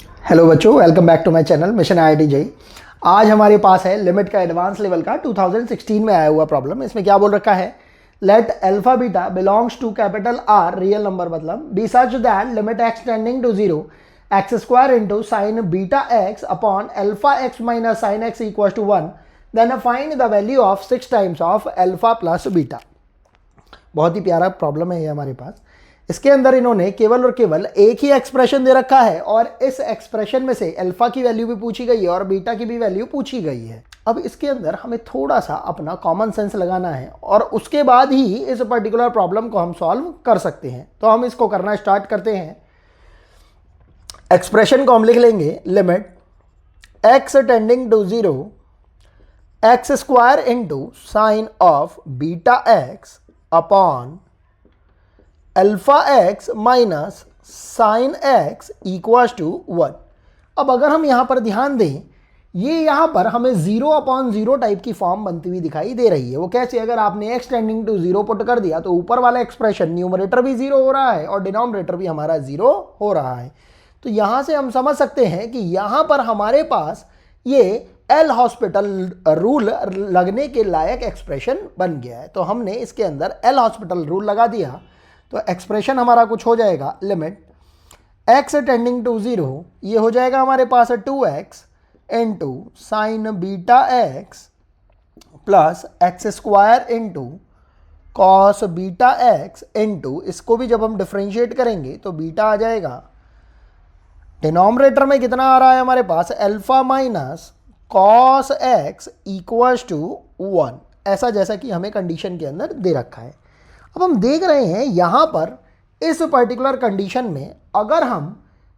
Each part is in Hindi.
हेलो बच्चों, welcome back to my channel mission IIT JEE. आज हमारे पास है लिमिट का एडवांस लेवल का 2016 में आया हुआ प्रॉब्लम। इसमें क्या बोल रखा है, let alpha beta belongs to capital R real number मतलब be such that limit x tending to zero x square into sine beta x upon alpha x minus sine x equal to 1 then find the value of 6 times of alpha plus beta. बहुत ही प्यारा प्रॉब्लम है ये हमारे पास। इसके अंदर इन्होंने केवल और केवल एक ही एक्सप्रेशन दे रखा है और इस एक्सप्रेशन में से अल्फा की वैल्यू भी पूछी गई है और बीटा की भी वैल्यू पूछी गई है। अब इसके अंदर हमें थोड़ा सा अपना कॉमन सेंस लगाना है और उसके बाद ही इस पर्टिकुलर प्रॉब्लम को हम सॉल्व कर सकते हैं। तो हम इसको करना स्टार्ट करते हैं। एक्सप्रेशन को हम लिख लेंगे limit x tending to zero x square into sine of beta x upon alpha x minus sine x equals to 1। अब अगर हम यहाँ पर ध्यान दें, ये यहाँ पर हमें 0/0 टाइप की फॉर्म बनती हुई दिखाई दे रही है। वो कैसे, अगर आपने एक्स टेंडिंग टू 0 पुट कर दिया तो ऊपर वाला एक्सप्रेशन न्यूमरेटर भी 0 हो रहा है और डिनोमिनेटर भी हमारा 0 हो रहा है। तो यहाँ से हम समझ सकते हैं कि यहाँ पर हमारे पास ये एल हॉस्पिटल रूल लगने के लायक एक्सप्रेशन बन गया है। तो हमने इसके अंदर एल हॉस्पिटल रूल लगा दिया तो एक्सप्रेशन हमारा कुछ हो जाएगा, limit x tending to zero, ये हो जाएगा हमारे पास 2x into sine beta x plus x square into cos beta x into, इसको भी जब हम डिफ्रेंशिएट करेंगे तो बीटा आ जाएगा। डिनोमिनेटर में कितना आ रहा है हमारे पास, alpha minus cos x equals to 1, ऐसा जैसा कि हमें कंडीशन के अंदर दे रखा है। अब हम देख रहे हैं यहाँ पर इस पर्टिकुलर कंडीशन में अगर हम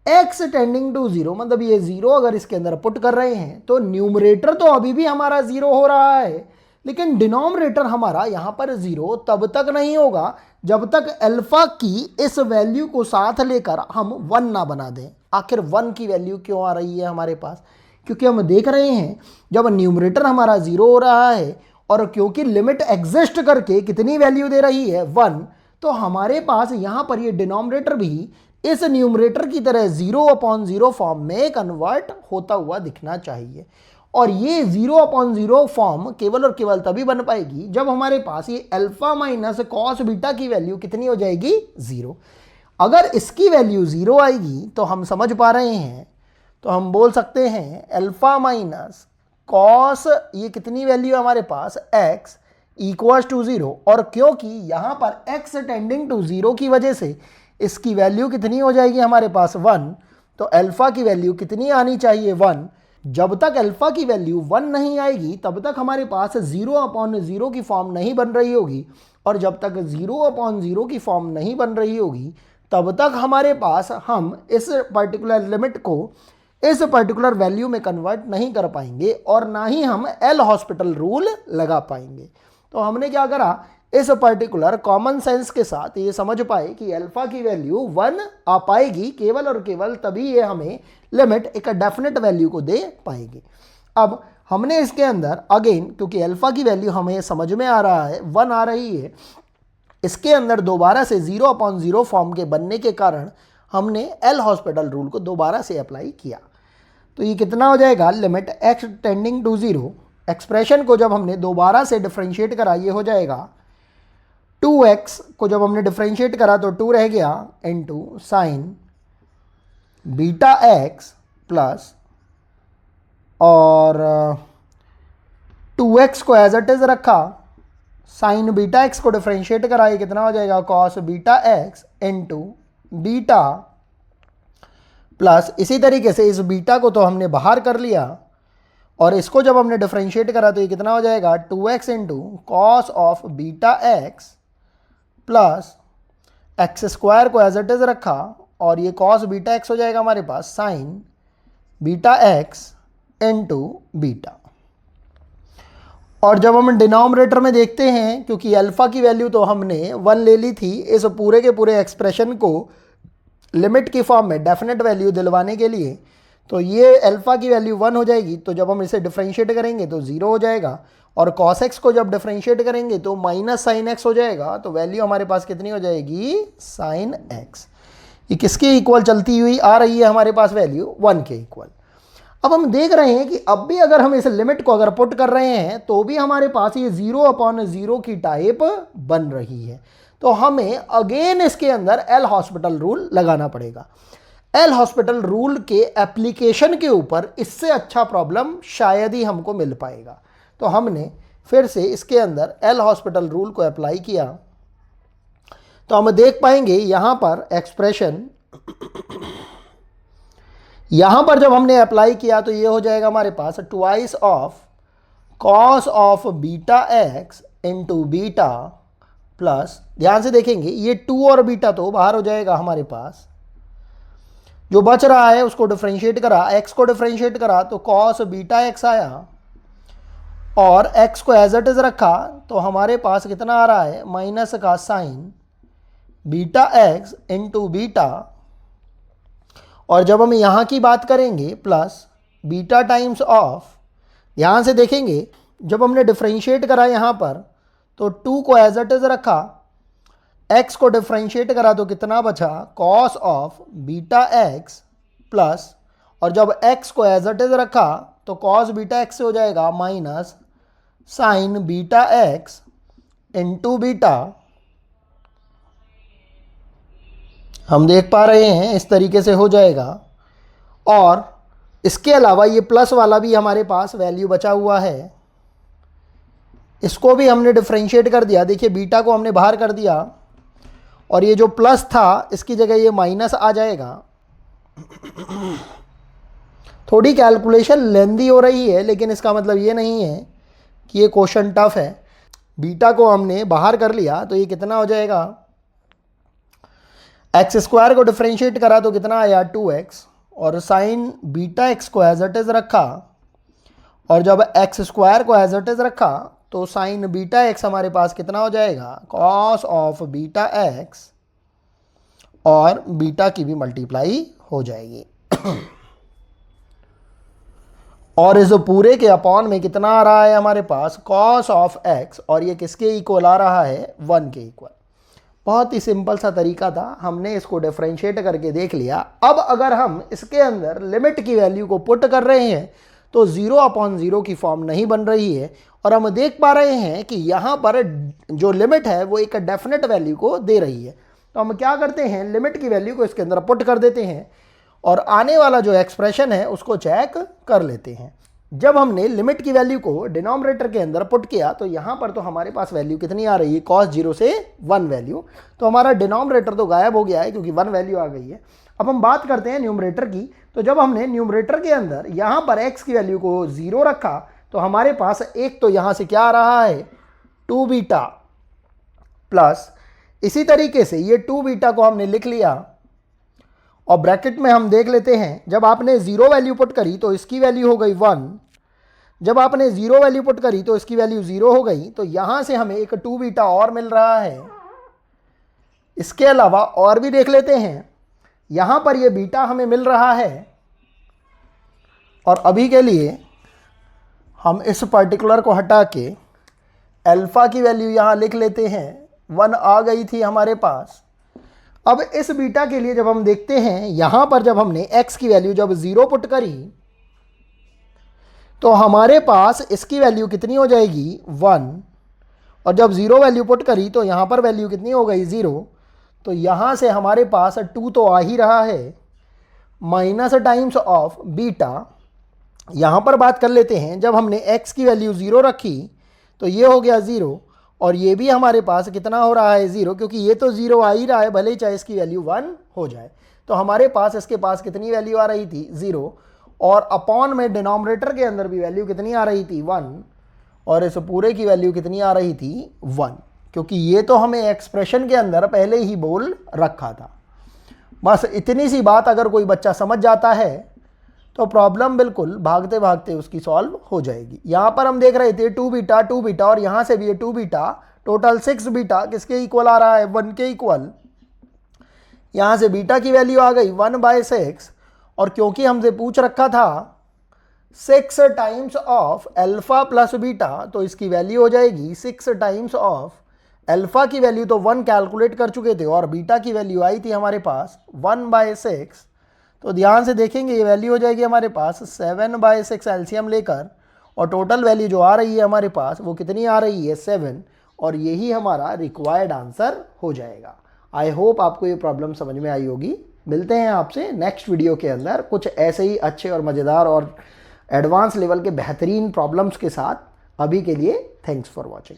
x टेंडिंग टू जीरो मतलब ये 0 अगर इसके अंदर पुट कर रहे हैं तो न्यूमरेटर तो अभी भी हमारा 0 हो रहा है, लेकिन डिनोमिनेटर हमारा यहाँ पर 0 तब तक नहीं होगा जब तक अल्फा की इस वैल्यू को साथ लेकर हम 1 ना बना दें। आखिर 1 की वैल्यू क्यों आ रही है हमारे पास, क्योंकि हम देख रहे हैं जब न्यूमरेटर हमारा 0 हो रहा है और क्योंकि लिमिट एग्जिस्ट करके कितनी वैल्यू दे रही है 1, तो हमारे पास यहाँ पर ये डिनोमिनेटर भी इस न्यूमरेटर की तरह 0/0 फॉर्म में कन्वर्ट होता हुआ दिखना चाहिए। और ये 0/0 फॉर्म केवल और केवल तभी बन पाएगी जब हमारे पास ये अल्फा माइनस कॉस बीटा की वैल्यू कितनी हो जाएगी, 0। अगर इसकी वैल्यू 0 आएगी तो हम समझ पा रहे हैं, तो हम बोल सकते हैं अल्फा माइनस कॉस, ये कितनी वैल्यू है हमारे पास x इक्वल्स टू 0, और क्योंकि यहाँ पर x टेंडिंग टू 0 की वजह से इसकी वैल्यू कितनी हो जाएगी हमारे पास 1, तो अल्फा की वैल्यू कितनी आनी चाहिए 1। जब तक अल्फा की वैल्यू 1 नहीं आएगी तब तक हमारे पास 0/0 की फॉर्म नहीं बन रही होगी, और जब तक 0/0 की फॉर्म नहीं बन रही होगी तब तक हमारे पास हम इस पर्टिकुलर लिमिट को इस पर्टिकुलर वैल्यू में कन्वर्ट नहीं कर पाएंगे और ना ही हम एल हॉस्पिटल रूल लगा पाएंगे। तो हमने क्या करा, इस पर्टिकुलर कॉमन सेंस के साथ ये समझ पाए कि अल्फा की वैल्यू 1 आ पाएगी केवल और केवल तभी ये हमें लिमिट एक डेफिनेट वैल्यू को दे पाएगी। अब हमने इसके अंदर अगेन, क्योंकि अल्फा की वैल्यू हमें समझ में आ रहा है 1 आ रही है, इसके अंदर दोबारा से 0/0 फॉर्म के बनने के कारण हमने एल हॉस्पिटल रूल को दोबारा से अप्लाई किया। तो ये कितना हो जाएगा, limit x tending to 0, expression को जब हमने दोबारा से डिफ्रेंशिएट करा ये हो जाएगा 2x को जब हमने डिफ्रेंशिएट करा तो 2 रह गया into sine beta x plus और 2x को एज इट इज रखा, साइन बीटा एक्स को डिफ्रेंशिएट करा, ये कितना हो जाएगा cos beta x into beta plus, इसी तरीके से इस बीटा को तो हमने बाहर कर लिया और इसको जब हमने डिफरेंशिएट करा तो ये कितना हो जाएगा 2x into cos of beta x plus x square को एज इट इज रखा और ये कॉस बीटा एक्स हो जाएगा हमारे पास sine beta x into beta. और जब हम डिनोमिनेटर में देखते हैं, क्योंकि अल्फा की वैल्यू तो हमने 1 ले ली थी, इस पूरे के पूरे एक्सप्रेशन को लिमिट की फॉर्म में डेफिनेट वैल्यू दिलवाने के लिए, तो ये अल्फा की वैल्यू 1 हो जाएगी, तो जब हम इसे डिफरेंशिएट करेंगे तो 0 हो जाएगा, और cos x को जब डिफरेंशिएट करेंगे तो माइनस साइन x हो जाएगा, तो वैल्यू हमारे पास कितनी हो जाएगी, साइन x। ये किसके इक्वल चलती हुई आ रही है हमारे पास वैल्यू 1 के इक्वल। अब हम देख रहे हैं कि अब भी अगर हम इस लिमिट को अगर पुट कर रहे हैं तो भी हमारे पास ये 0/0 की टाइप बन रही है। तो हमें अगेन इसके अंदर एल हॉस्पिटल रूल लगाना पड़ेगा। एल हॉस्पिटल रूल के एप्लीकेशन के ऊपर इससे अच्छा प्रॉब्लम शायद ही हमको मिल पाएगा। तो हमने फिर से इसके अंदर एल हॉस्पिटल रूल को अप्लाई किया तो हम देख पाएंगे यहां पर एक्सप्रेशन, यहां पर जब हमने अप्लाई किया तो ये हो जाएगा हमारे पास twice of cos of beta x into beta plus, ध्यान से देखेंगे ये 2 और बीटा तो बाहर हो जाएगा हमारे पास, जो बच रहा है उसको डिफरेंशिएट करा, एक्स को डिफरेंशिएट करा तो कॉस बीटा एक्स आया और एक्स को एज इट इज रखा तो हमारे पास कितना आ रहा है माइनस का sign beta x into beta, और जब हम यहाँ की बात करेंगे प्लस बीटा टाइम्स ऑफ, ध्यान से देखेंगे जब हमने डिफरेंशिएट करा यहाँ पर तो 2 को एज इट इज रखा, x को डिफरेंशिएट करा तो कितना बचा cos of beta x plus, और जब x को एज इट इज रखा तो कॉस बीटा एक्स से हो जाएगा minus sign beta x into beta. हम देख पा रहे हैं इस तरीके से हो जाएगा। और इसके अलावा ये प्लस वाला भी हमारे पास वैल्यू बचा हुआ है, इसको भी हमने डिफरेंशिएट कर दिया। देखिए बीटा को हमने बाहर कर दिया और ये जो प्लस था इसकी जगह ये माइनस आ जाएगा। थोड़ी कैलकुलेशन लेंदी हो रही है लेकिन इसका मतलब ये नहीं है कि ये क्वेश्चन टफ है। बीटा को हमने बाहर कर लिया तो ये कितना हो जाएगा, एक्स स्क्वायर को डिफरेंशिएट करा तो कितना आया 2x, और साइन बीटा एक्स को एज इट इज रखा, और जब एक्स स्क्वायर को एज इट इज रखा तो साइन बीटा एक्स हमारे पास कितना हो जाएगा कॉस ऑफ बीटा एक्स, और बीटा की भी मल्टीप्लाई हो जाएगी। और इस पूरे के अपॉन में कितना आ रहा है हमारे पास कॉस ऑफ एक्स, और ये किसके इक्वल आ रहा है 1 के इक्वल। बहुत ही सिंपल सा तरीका था, हमने इसको डिफरेंशिएट करके देख लिया। अब अगर हम इसके अंदर लिमिट की वैल्यू को पुट कर रहे हैं तो 0/0 की फॉर्म नहीं बन रही है, और हम देख पा रहे हैं कि यहाँ पर जो लिमिट है वो एक डेफिनेट वैल्यू को दे रही है। तो हम क्या करते हैं, लिमिट की वैल्यू को इसके अंदर पुट कर देते हैं और आने वाला जो एक्सप्रेशन है उसको चेक कर लेते हैं। जब हमने लिमिट की वैल्यू को डिनोमिनेटर के अंदर पुट किया तो यहाँ पर तो हमारे पास वैल्यू कितनी आ रही है cos 0 से 1 वैल्यू, तो हमारा डिनोमिनेटर तो गायब हो गया है क्योंकि 1 वैल्यू आ गई है। अब हम बात करते हैं न्यूमरेटर की। तो जब हमने न्यूमरेटर के अंदर यहाँ पर x की वैल्यू को 0 रखा तो हमारे पास एक तो यहाँ से क्या आ रहा है 2 बीटा प्लस, इसी तरीके से ये 2 बीटा को हमने लिख लिया और ब्रैकेट में हम देख लेते हैं जब आपने 0 वैल्यू पुट करी तो इसकी वैल्यू हो गई 1, जब आपने 0 वैल्यू पुट करी तो इसकी वैल्यू 0 हो गई। तो यहाँ से हमें एक 2 बीटा और मिल रहा है। इसके अलावा और भी देख लेते हैं, यहाँ पर ये बीटा हमें मिल रहा है, और अभी के लिए हम इस पर्टिकुलर को हटा के अल्फ़ा की वैल्यू यहाँ लिख लेते हैं, 1 आ गई थी हमारे पास। अब इस बीटा के लिए जब हम देखते हैं यहाँ पर जब हमने x की वैल्यू जब 0 पुट करी तो हमारे पास इसकी वैल्यू कितनी हो जाएगी 1, और जब 0 वैल्यू पुट करी तो यहाँ पर वैल्यू कितनी हो गई 0। तो यहाँ से हमारे पास 2 तो आ ही रहा है, माइनस टाइम्स ऑफ बीटा। यहाँ पर बात कर लेते हैं जब हमने x की वैल्यू 0 रखी तो ये हो गया 0, और ये भी हमारे पास कितना हो रहा है 0, क्योंकि ये तो 0 आ ही रहा है भले ही चाहे इसकी वैल्यू 1 हो जाए। तो हमारे पास इसके पास कितनी वैल्यू आ रही थी 0, और अपॉन में डिनोमिनेटर के अंदर भी वैल्यू कितनी आ रही थी 1, और इस पूरे की वैल्यू कितनी आ रही थी 1, क्योंकि ये तो हमें एक्सप्रेशन के अंदर पहले ही बोल रखा था। बस इतनी सी बात अगर कोई बच्चा समझ जाता है तो प्रॉब्लम बिल्कुल भागते भागते उसकी सॉल्व हो जाएगी। यहाँ पर हम देख रहे थे 2 बीटा और यहाँ से भी ये 2 बीटा, टोटल 6 बीटा किसके इक्वल आ रहा है 1 के इक्वल। यहाँ से बीटा की वैल्यू आ गई 1/6, और क्योंकि हमसे पूछ रखा था 6 times of alpha plus beta तो इसकी वैल्यू हो जाएगी 6 टाइम्स ऑफ अल्फा की वैल्यू तो 1 कैलकुलेट कर चुके थे और बीटा की वैल्यू आई थी हमारे पास 1/6। तो ध्यान से देखेंगे ये वैल्यू हो जाएगी हमारे पास 7/6 एलसीएम लेकर, और टोटल वैल्यू जो आ रही है हमारे पास वो कितनी आ रही है 7, और यही हमारा रिक्वायर्ड आंसर हो जाएगा। आई होप आपको ये प्रॉब्लम समझ में आई होगी। मिलते हैं आपसे नेक्स्ट वीडियो के अंदर कुछ ऐसे ही अच्छे और मज़ेदार और एडवांस लेवल के बेहतरीन प्रॉब्लम्स के साथ। अभी के लिए थैंक्स फॉर वॉचिंग।